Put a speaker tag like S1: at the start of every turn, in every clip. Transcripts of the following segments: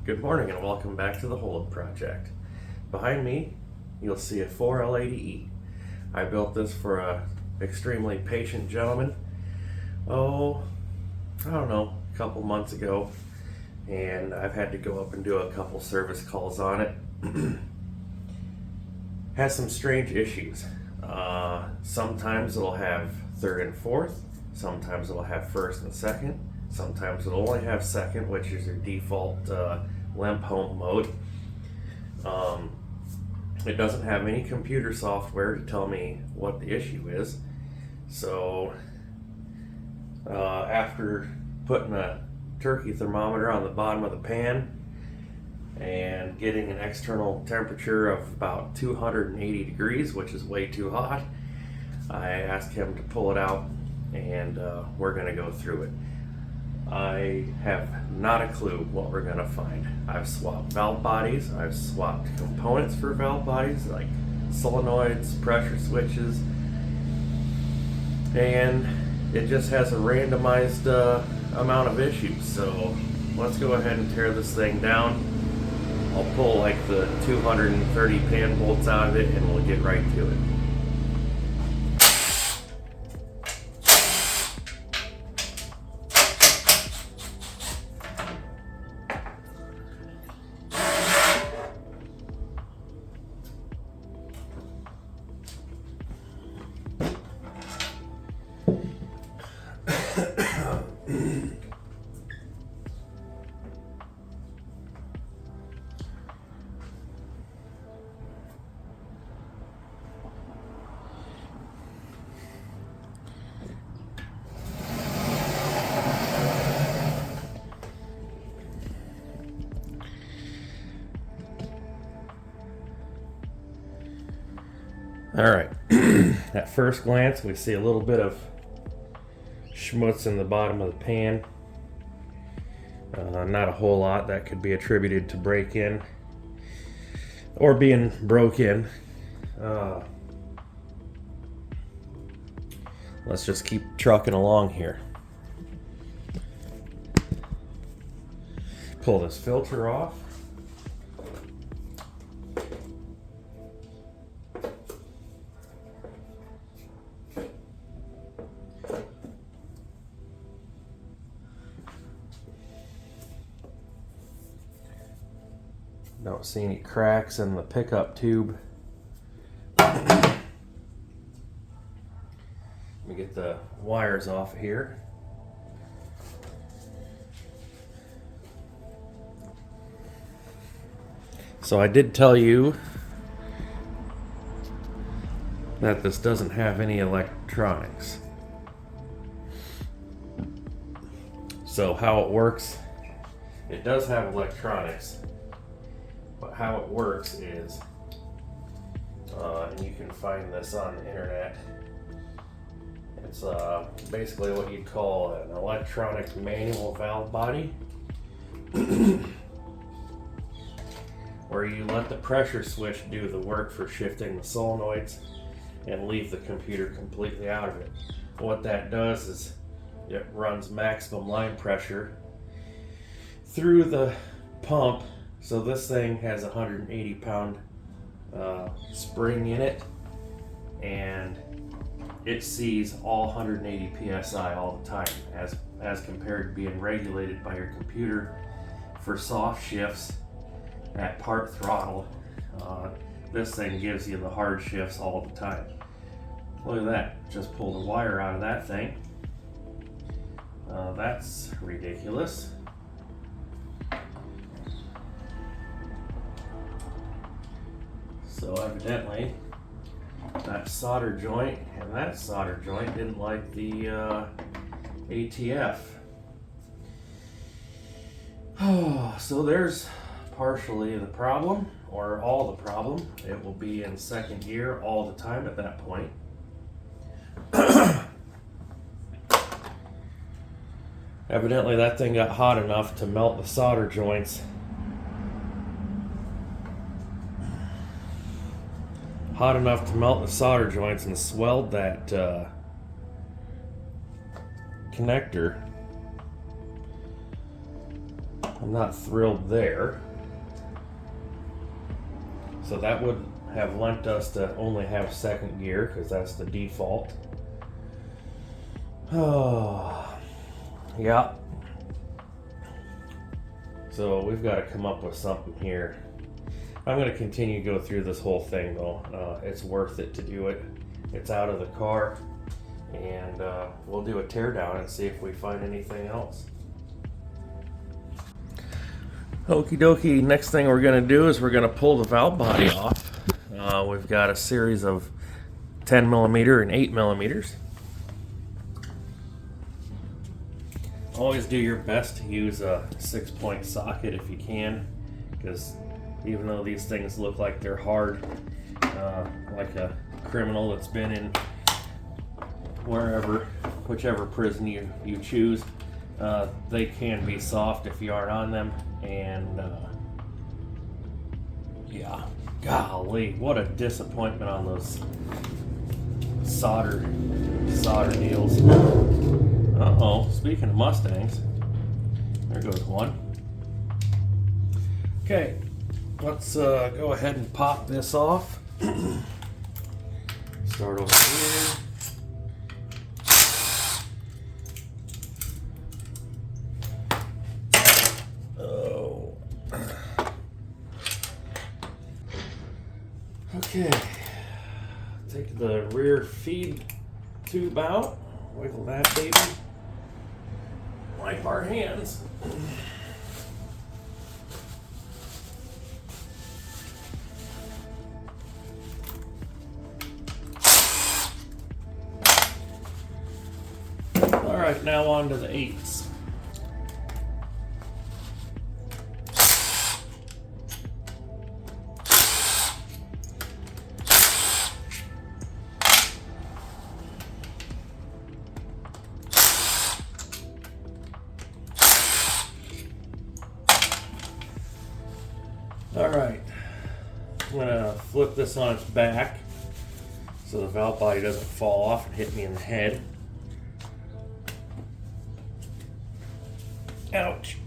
S1: Good morning and welcome back to the Hold Project. Behind me, you'll see a 4L80E. I built this for a extremely patient gentleman, I don't know, a couple months ago, and I've had to go up and do a couple service calls on it. Has some strange issues. Sometimes it'll have third and fourth, sometimes it'll have first and second, sometimes it'll only have second, which is your default limp home mode. It doesn't have any computer software to tell me what the issue is. So after putting a turkey thermometer on the bottom of the pan and getting an external temperature of about 280 degrees, which is way too hot, I asked him to pull it out and we're going to go through it. I have not a clue what we're going to find. I've swapped valve bodies, I've swapped components for valve bodies like solenoids, pressure switches, and it just has a randomized amount of issues. So let's go ahead and tear this thing down. I'll pull like the 230 pan bolts out of it and we'll get right to it. All right, at first glance, we see a little bit of schmutz in the bottom of the pan. Not a whole lot. That could be attributed to break-in or being broke in. Let's just keep trucking along here. Pull this filter off. Don't see any cracks in the pickup tube. Let me get the wires off here. So I did tell you that this doesn't have any electronics. So how it works, it does have electronics. But how it works is, and you can find this on the internet, it's basically what you'd call an electronic manual valve body, where you let the pressure switch do the work for shifting the solenoids and leave the computer completely out of it. What that does is it runs maximum line pressure through the pump. So this thing has a 180 pound spring in it, and it sees all 180 psi all the time, as compared to being regulated by your computer for soft shifts at part throttle. This thing gives you the hard shifts all the time. Look at that, just pulled a wire out of that thing. That's ridiculous. So evidently that solder joint and that solder joint didn't like the ATF. So there's partially the problem, or all the problem. It will be in second gear all the time at that point. Evidently that thing got hot enough to melt the solder joints. Hot enough to melt the solder joints and swelled that connector. I'm not thrilled there. So that would have lent us to only have second gear because that's the default. Oh, yeah. So we've got to come up with something here. I'm going to continue to go through this whole thing though. It's worth it to do it. It's out of the car, and we'll do a teardown and see if we find anything else. Okie dokie, next thing we're going to do is we're going to pull the valve body off. We've got a series of 10 millimeter and 8 millimeters. Always do your best to use a 6-point socket if you can, because even though these things look like they're hard, like a criminal that's been in whichever prison you choose, they can be soft if you aren't on them. And yeah, golly, what a disappointment on those solder deals. Uh-oh, speaking of Mustangs, there goes one. Okay, let's go ahead and pop this off. Start over here. Oh. Okay, take the rear feed tube out, wiggle that baby. Wipe our hands. All right, now on to the 8s. All right, I'm gonna flip this on its back so the valve body doesn't fall off and hit me in the head. Ouch.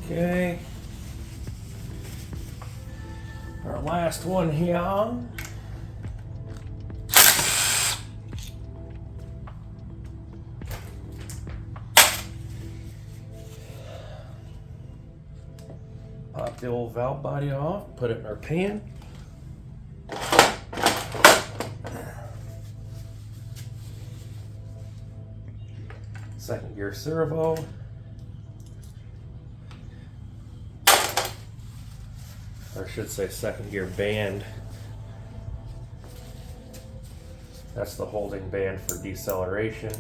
S1: Okay, our last one here. Pop the old valve body off, put it in our pan. Second gear servo. Or I should say second gear band. That's the holding band for deceleration.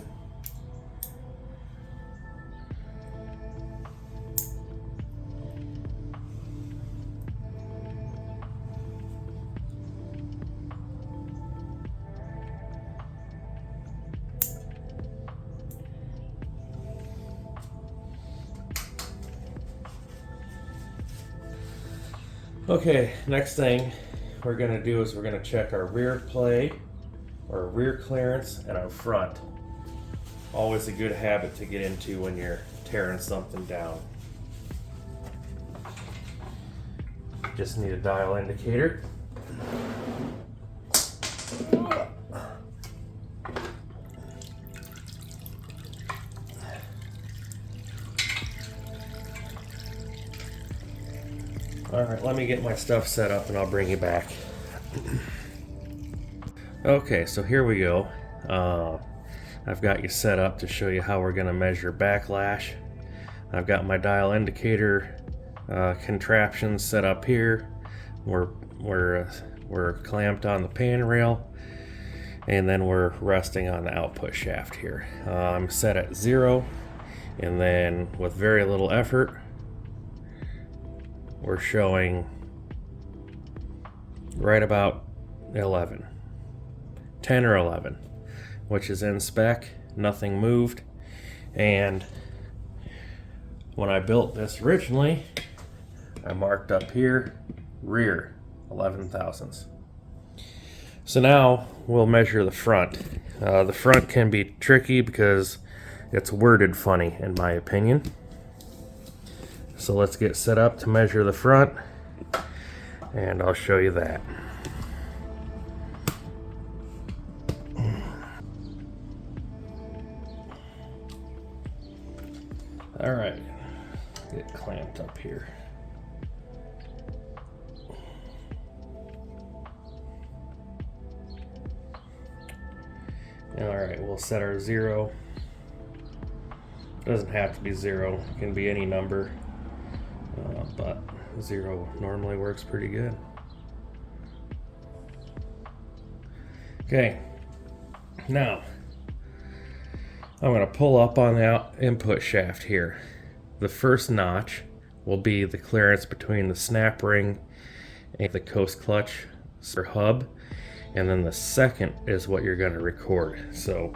S1: Okay, next thing we're going to do is we're going to check our rear play, our rear clearance, and our front. Always a good habit to get into when you're tearing something down. Just need a dial indicator. All right, let me get my stuff set up and I'll bring you back. Okay, so here we go. I've got you set up to show you how we're going to measure backlash. I've got my dial indicator contraption set up here. We're clamped on the pan rail, and then we're resting on the output shaft here. I'm set at 0, and then with very little effort, we're showing right about 11, 10 or 11, which is in spec, nothing moved. And when I built this originally, I marked up here, rear, 11 thousandths. So now we'll measure the front. The front can be tricky because it's worded funny, in my opinion. So let's get set up to measure the front, and I'll show you that. All right, get clamped up here. All right, we'll set our 0. Doesn't have to be 0, it can be any number, but 0 normally works pretty good. Okay, now I'm going to pull up on the input shaft here. The first notch will be the clearance between the snap ring and the coast clutch or hub, and then the second is what you're going to record. So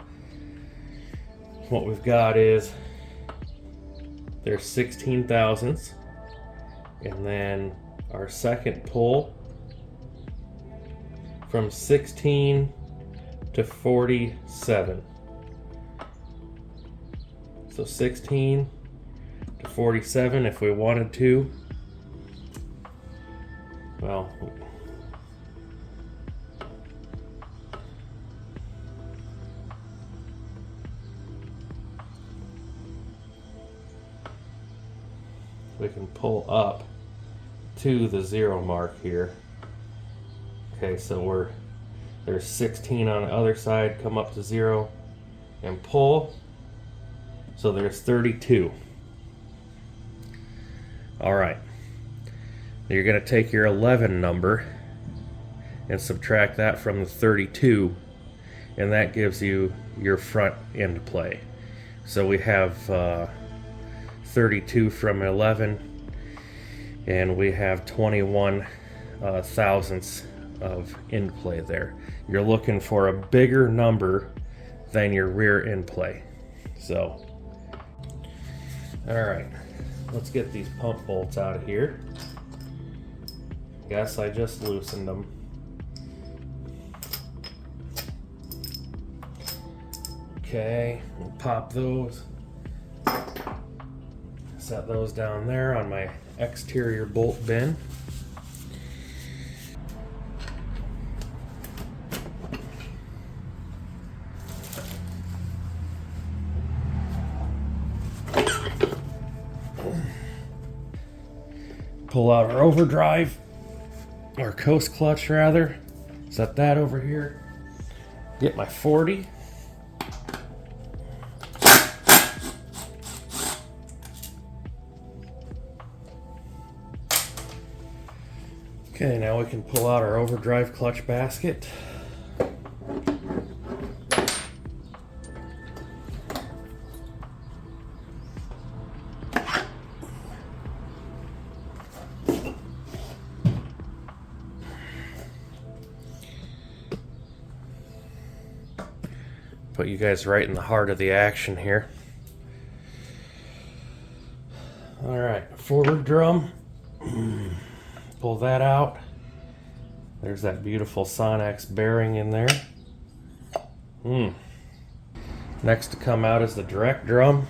S1: what we've got is there's 16 thousandths, and then our second pull from 16 to 47. So 16 to 47 if we wanted to. Well, we can pull up to the 0 mark here. Okay, so there's 16 on the other side, come up to 0 and pull. So there's 32. All right. You're going to take your 11 number and subtract that from the 32, and that gives you your front end play. So we have 32 from 11, and we have 21 thousandths of end play there. You're looking for a bigger number than your rear end play. So, all right, let's get these pump bolts out of here. Guess I just loosened them. Okay, we'll pop those. Set those down there on my exterior bolt bin. Pull out our overdrive, or coast clutch rather. Set that over here. Get my 40. Okay, now we can pull out our overdrive clutch basket. Put you guys right in the heart of the action here. All right, forward drum. Pull that out. There's that beautiful Sonex bearing in there. Next to come out is the direct drum.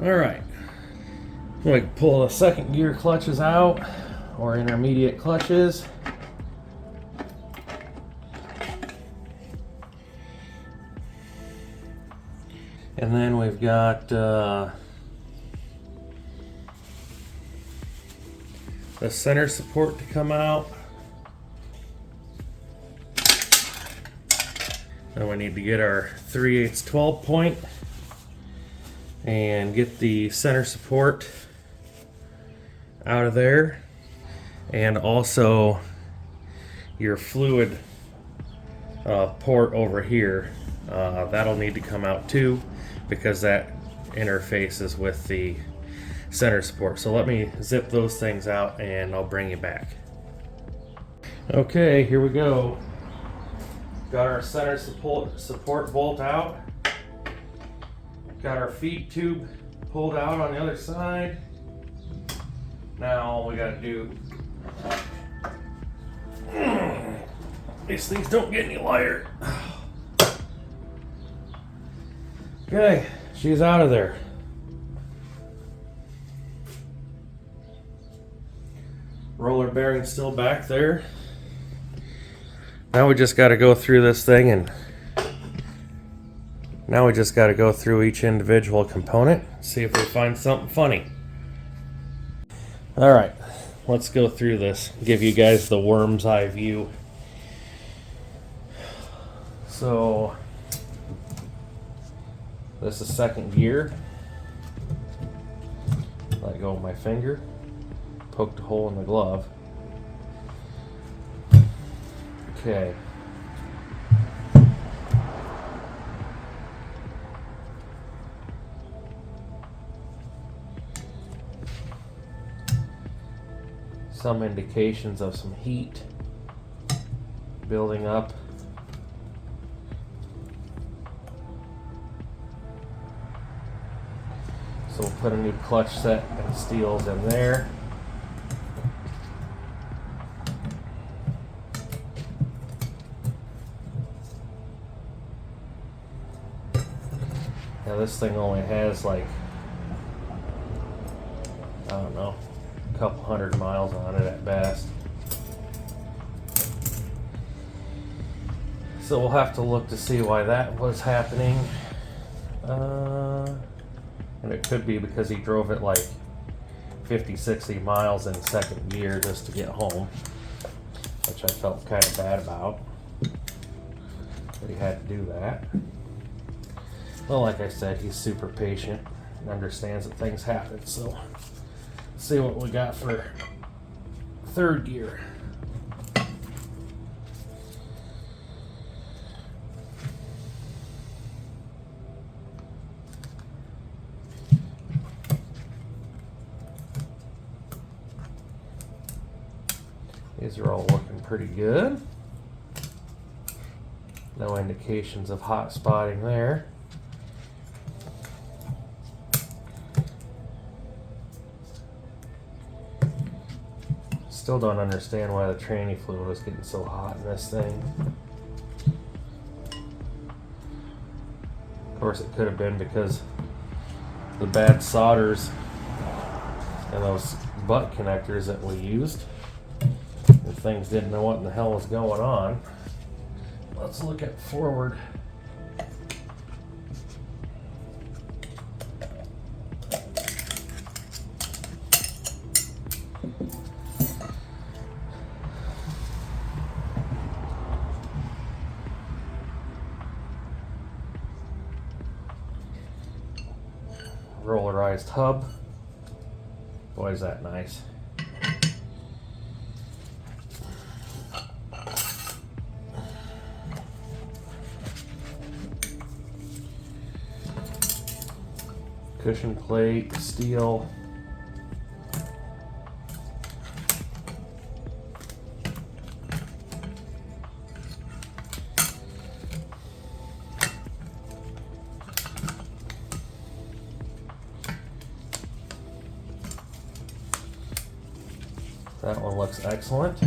S1: All right, we can pull the second gear clutches out, or intermediate clutches. And then we've got the center support to come out. Then we need to get our 3/8 12 point and get the center support out of there. and also your fluid port over here, that'll need to come out too, because that interfaces with the center support. So let me zip those things out and I'll bring you back. Okay, here we go. Got our center support bolt out. Got our feed tube pulled out on the other side. Now all we gotta do, these things don't get any lighter. Okay, she's out of there. Roller bearing still back there. Now we just got to go through this thing, and now we just got to go through each individual component, see if we find something funny. All right, let's go through this, give you guys the worm's eye view. So this is second gear. Let go of my finger, poked a hole in the glove. Okay. Some indications of some heat building up. So we'll put a new clutch set and steels in there. Now this thing only has like, I don't know, a couple 100 miles on it at best. So we'll have to look to see why that was happening. And it could be because he drove it like 50, 60 miles in second gear just to get home, which I felt kind of bad about, that he had to do that. Well, like I said, he's super patient and understands that things happen. So let's see what we got for third gear. These are all looking pretty good. No indications of hot spotting there. Still don't understand why the tranny fluid is getting so hot in this thing. Of course, it could have been because the bad solders and those butt connectors that we used. The things didn't know what in the hell was going on. Let's look at forward. Rollerized hub. Boy, is that nice. Cushion plate, steel. That one looks excellent.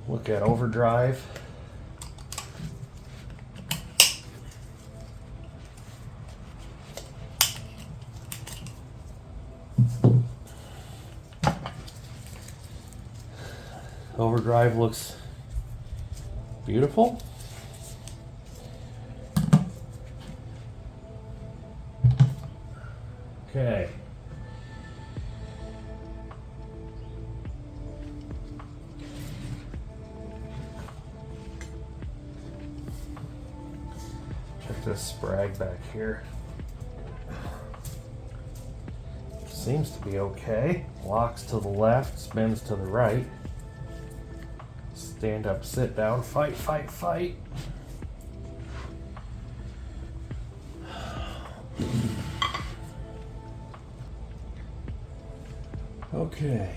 S1: Look at overdrive. Overdrive looks beautiful. Okay. this sprag back here. Seems to be okay. Locks to the left, spins to the right. Stand up, sit down, fight, fight, fight. Okay.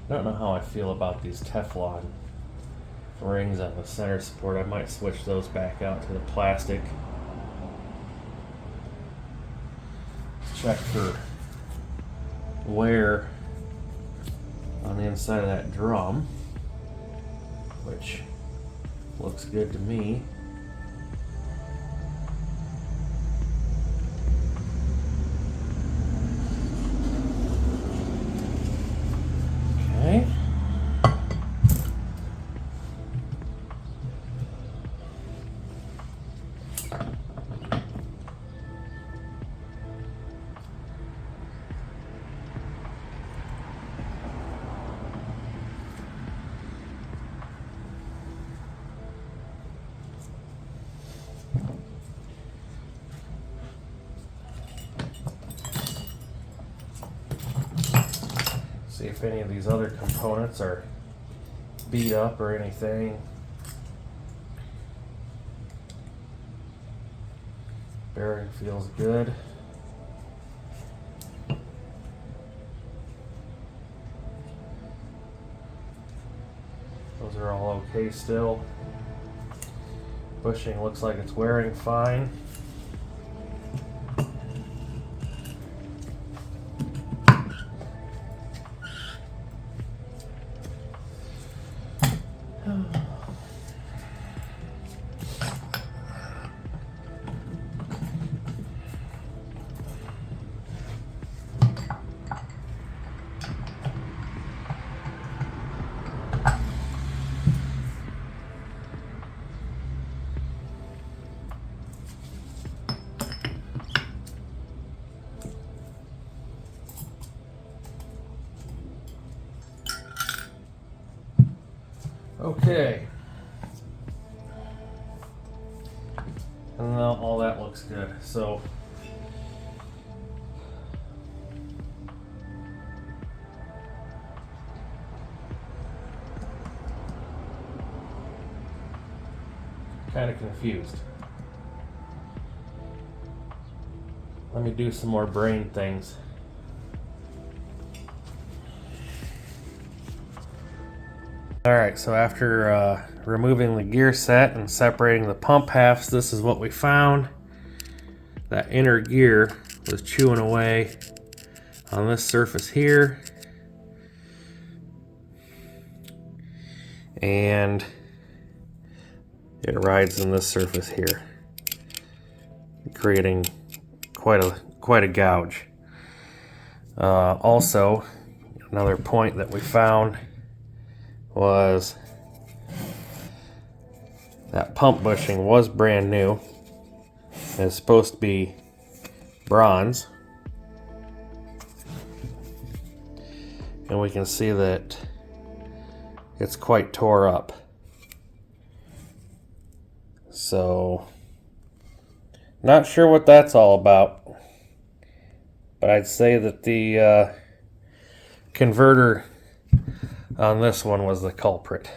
S1: Don't know how I feel about these Teflon rings on the center support. I might switch those back out to the plastic. Check for wear on the inside of that drum, which looks good to me. Okay. See if any of these other components are beat up or anything. Bearing feels good. Those are all okay still. Bushing looks like it's wearing fine. Okay. And now all that looks good. So kind of confused. Let me do some more brain things. Alright, so after removing the gear set and separating the pump halves, this is what we found. That inner gear was chewing away on this surface here. And it rides in this surface here, creating quite a gouge. Also, another point that we found was that pump bushing was brand new. It's supposed to be bronze, and we can see that it's quite tore up. So not sure what that's all about, but I'd say that the converter on this one was the culprit.